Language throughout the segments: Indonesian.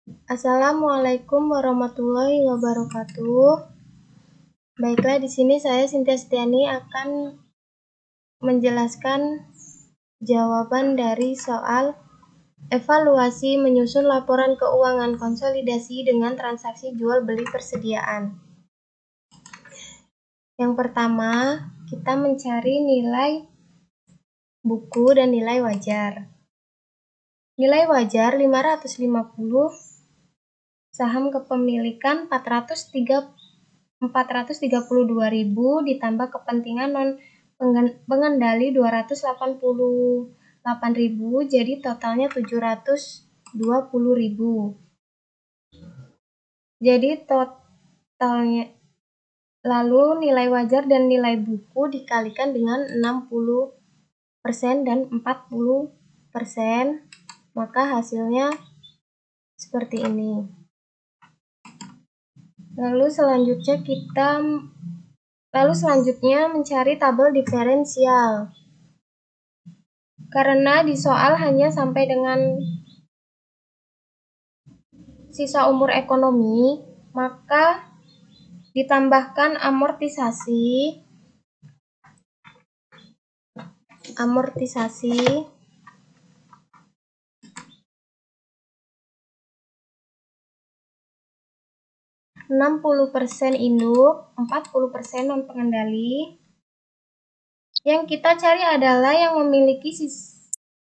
Assalamualaikum warahmatullahi wabarakatuh. Baiklah, di sini saya Cynthia Setiani akan menjelaskan jawaban dari soal evaluasi menyusun laporan keuangan konsolidasi dengan transaksi jual beli persediaan. Yang pertama, kita mencari nilai buku dan nilai wajar. Nilai wajar 550, saham kepemilikan 432.000 ditambah kepentingan non pengendali 288.000, jadi totalnya 720.000. Jadi totalnya, lalu nilai wajar dan nilai buku dikalikan dengan 60% dan 40%, maka hasilnya seperti ini. Lalu selanjutnya mencari tabel diferensial. Karena di soal hanya sampai dengan sisa umur ekonomi, maka ditambahkan amortisasi 60% induk, 40% non pengendali. Yang kita cari adalah yang memiliki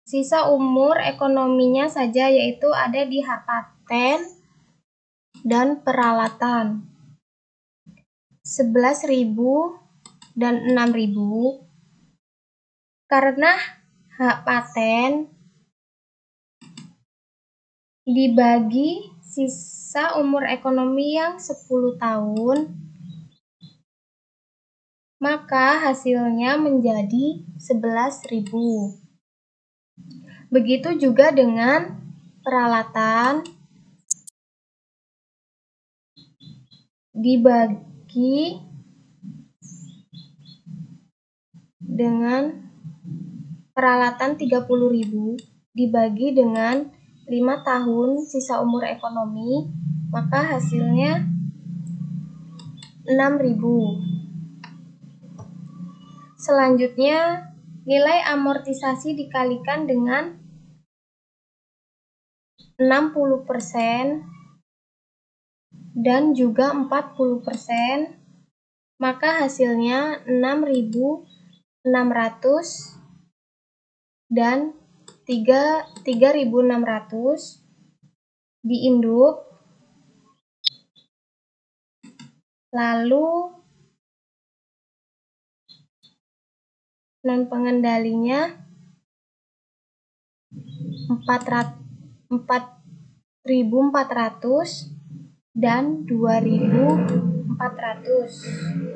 sisa umur ekonominya saja, yaitu ada di hak paten dan peralatan. 11.000 dan 6.000. Karena hak paten dibagi sisa umur ekonomi yang 10 tahun, maka hasilnya menjadi 11.000. Begitu juga dengan peralatan dibagi dengan peralatan 30.000 dibagi dengan 5 tahun sisa umur ekonomi, maka hasilnya 6.000. Selanjutnya, nilai amortisasi dikalikan dengan 60% dan juga 40%, maka hasilnya 6.600 dan 3.600 diinduk. Lalu non pengendalinya 4.400 dan 2.400.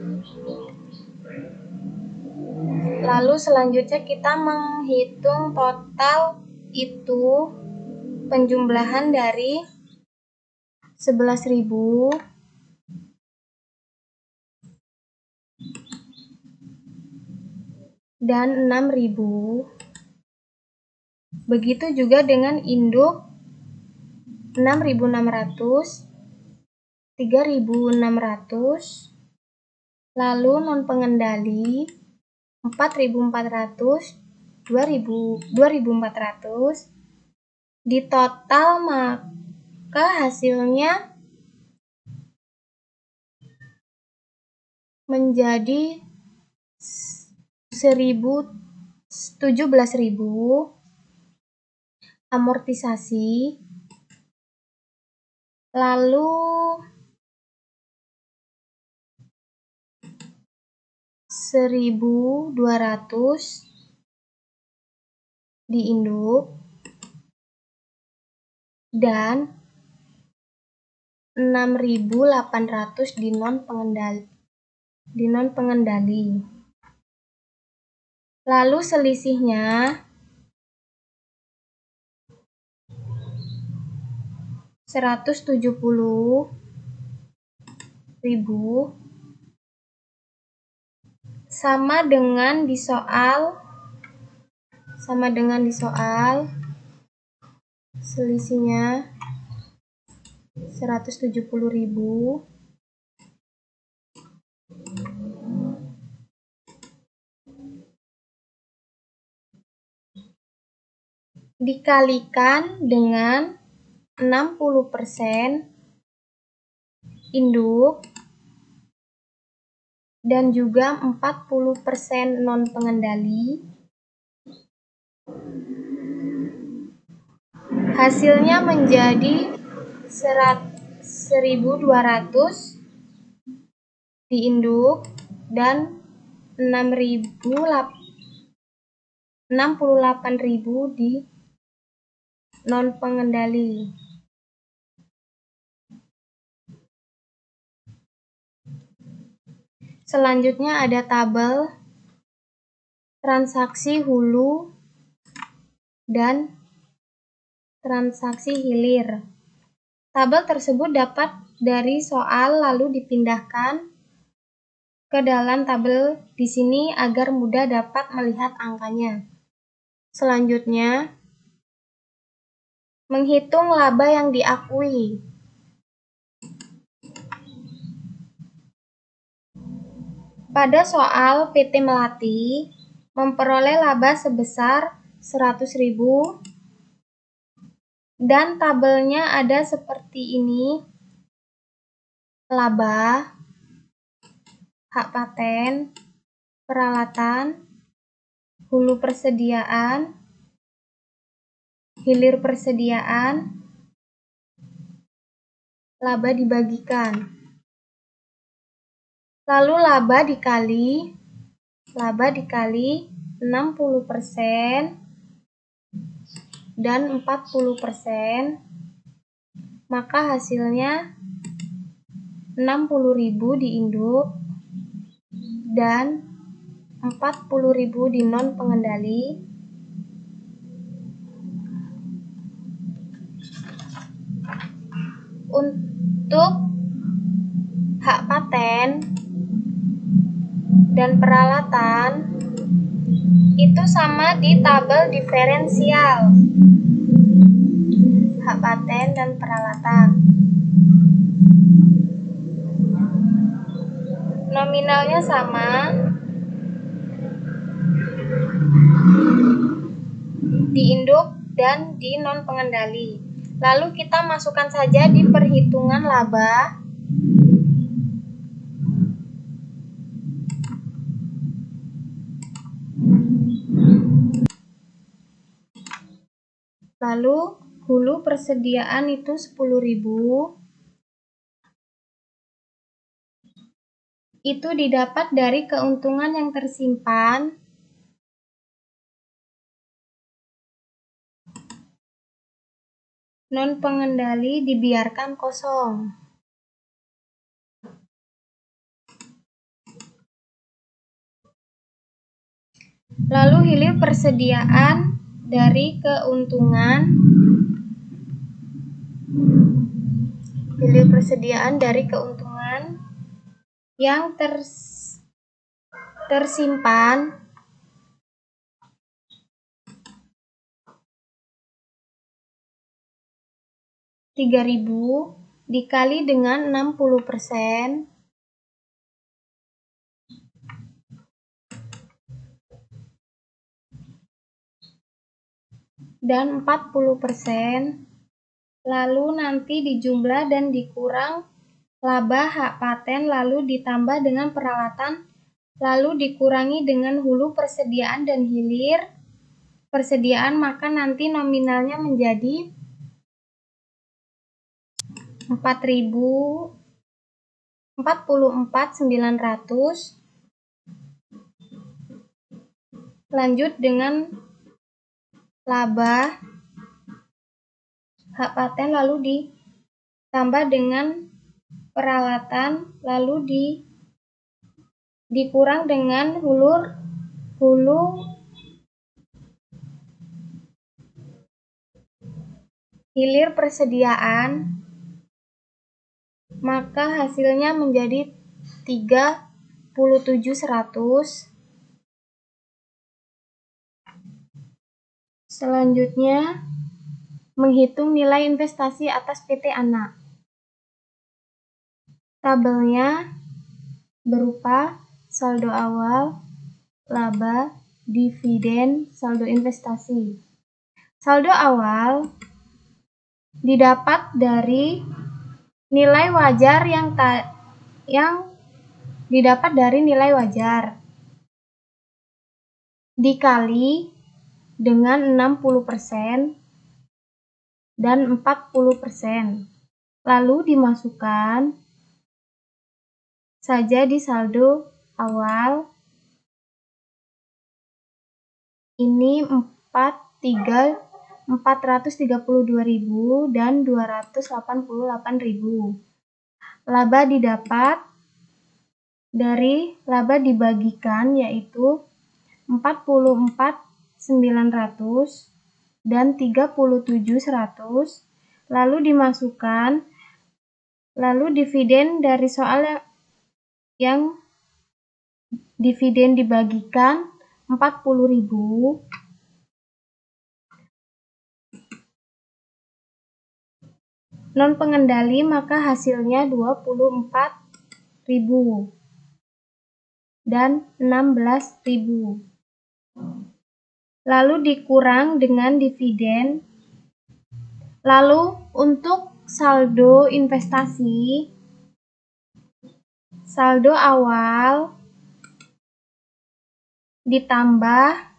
Lalu selanjutnya kita menghitung total itu penjumlahan dari 11.000 dan 6.000. Begitu juga dengan induk 6.600, 3.600, lalu non pengendali 4.400, 2.400, di total maka hasilnya menjadi 17.000 amortisasi, lalu 1.200 diinduk dan 6.800 di non pengendali. Lalu selisihnya 170.000 sama dengan di soal selisihnya 170.000 dikalikan dengan 60% induk dan juga 40% non pengendali, hasilnya menjadi 1.200 di induk dan 68.000 di non pengendali. Selanjutnya ada tabel transaksi hulu dan transaksi hilir. Tabel tersebut dapat dari soal lalu dipindahkan ke dalam tabel di sini agar mudah dapat melihat angkanya. Selanjutnya, menghitung laba yang diakui. Pada soal PT Melati memperoleh laba sebesar 100.000 dan tabelnya ada seperti ini: laba, hak paten, peralatan, hulu persediaan, hilir persediaan, laba dibagikan. Lalu laba dikali 60% dan 40%, maka hasilnya 60.000 di induk dan 40.000 di non pengendali. Untuk hak paten dan peralatan itu sama di tabel diferensial. Hak paten dan peralatan. Nominalnya sama di induk dan di non pengendali. Lalu kita masukkan saja di perhitungan laba. Lalu hulu persediaan itu 10.000. Itu didapat dari keuntungan yang tersimpan non pengendali dibiarkan kosong. Lalu hilir persediaan dari keuntungan yang tersimpan Rp3.000 dikali dengan 60% dan 40%, lalu nanti dijumlah dan dikurang laba hak paten, lalu ditambah dengan peralatan, lalu dikurangi dengan hulu persediaan dan hilir persediaan, maka nanti nominalnya menjadi 44.900. Lanjut dengan laba hak paten lalu ditambah dengan peralatan, lalu dikurang dengan hulu hilir persediaan, maka hasilnya menjadi 37.100. Selanjutnya, menghitung nilai investasi atas PT Anak. Tabelnya berupa saldo awal, laba, dividen, saldo investasi. Saldo awal didapat dari nilai wajar yang didapat dari nilai wajar dikali dengan 60% dan 40%. Lalu dimasukkan saja di saldo awal. Ini 432.000 dan 288.000. Laba didapat dari laba dibagikan, yaitu 44.900 dan 37.100. Lalu dimasukkan, lalu dividen dari soal yang dividen dibagikan 40.000. Non pengendali, maka hasilnya 24.000 dan 16.000. Lalu dikurang dengan dividen. Lalu untuk saldo investasi, saldo awal ditambah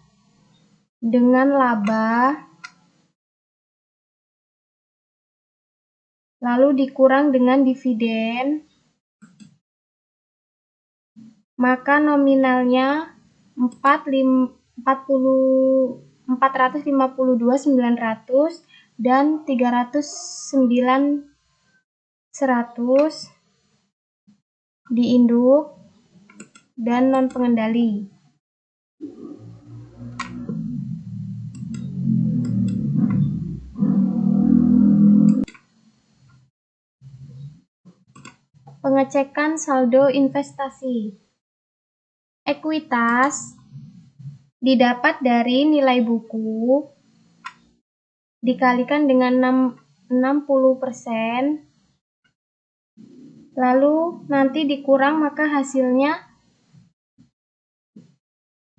dengan laba, lalu dikurang dengan dividen, maka nominalnya 452.900 dan 309.100 di induk dan non pengendali. Pengecekan saldo investasi. Ekuitas didapat dari nilai buku dikalikan dengan 60%, lalu nanti dikurang, maka hasilnya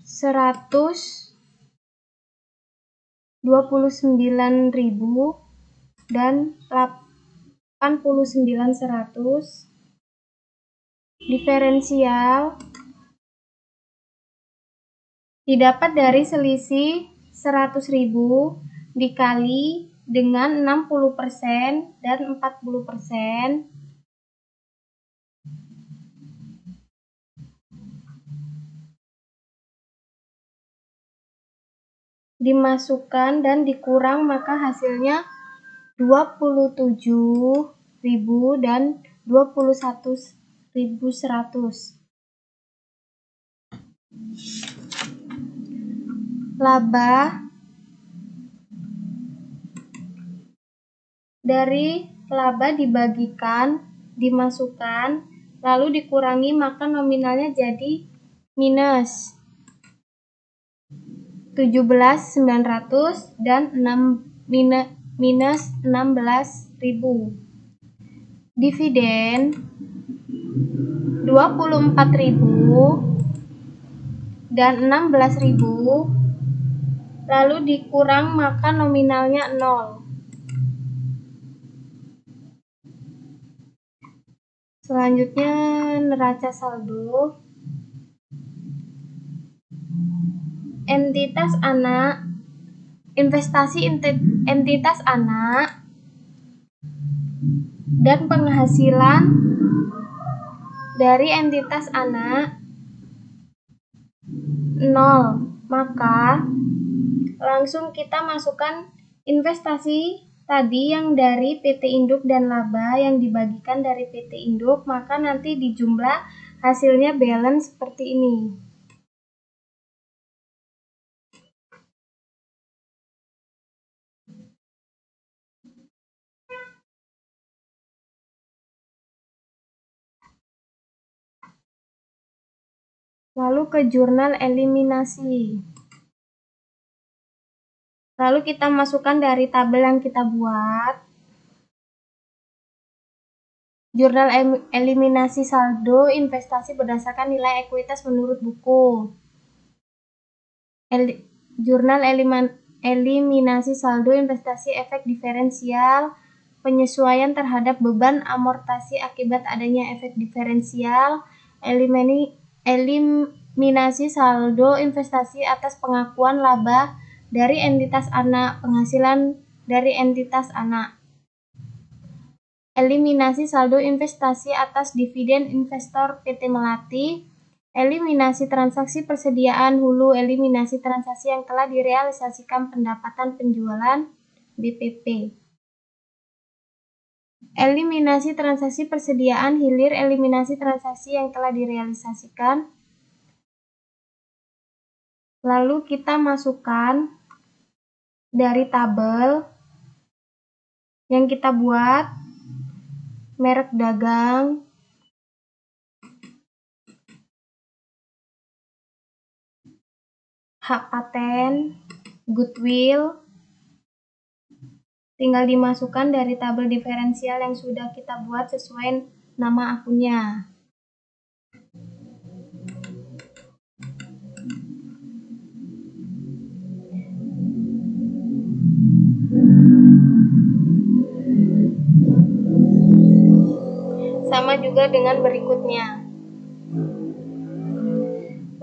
129.000 dan 89.100. Diferensial didapat dari selisih 100.000 dikali dengan 60% dan 40%. Dimasukkan dan dikurang, maka hasilnya 27.000 dan 21.100. Laba dari laba dibagikan, dimasukkan, lalu dikurangi, maka nominalnya jadi minus 17.900 dan minus 16.000. Dividen 24.000 dan 16.000, lalu dikurang, maka nominalnya 0. Selanjutnya neraca saldo. Entitas anak, investasi entitas anak, dan penghasilan dari entitas anak 0. Maka langsung kita masukkan investasi tadi yang dari PT Induk dan laba yang dibagikan dari PT Induk, maka nanti dijumlah hasilnya balance seperti ini. Lalu ke jurnal eliminasi. Lalu kita masukkan dari tabel yang kita buat. Jurnal eliminasi saldo investasi berdasarkan nilai ekuitas menurut buku. Jurnal eliminasi saldo investasi efek diferensial, penyesuaian terhadap beban amortasi akibat adanya efek diferensial, eliminasi saldo investasi atas pengakuan laba dari entitas anak, penghasilan dari entitas anak. Eliminasi saldo investasi atas dividen investor PT Melati, eliminasi transaksi persediaan hulu, eliminasi transaksi yang telah direalisasikan pendapatan penjualan BPP. Eliminasi transaksi persediaan hilir, eliminasi transaksi yang telah direalisasikan. Lalu kita masukkan dari tabel yang kita buat, merek dagang, hak paten, goodwill, tinggal dimasukkan dari tabel diferensial yang sudah kita buat sesuai nama akunnya. Sama juga dengan berikutnya.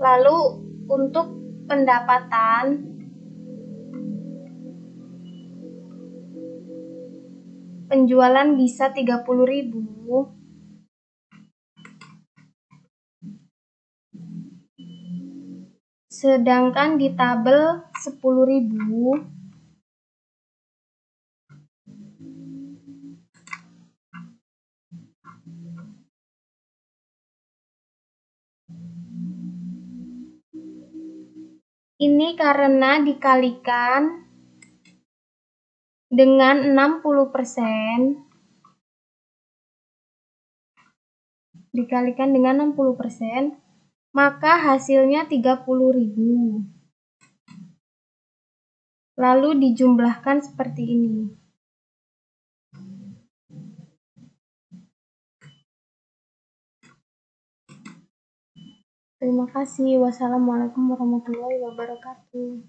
Lalu untuk pendapatan, penjualan bisa 30.000, sedangkan di tabel 10.000 ini karena dikalikan dengan 60%, maka hasilnya 30.000. Lalu dijumlahkan seperti ini. Terima kasih. Wassalamualaikum warahmatullahi wabarakatuh.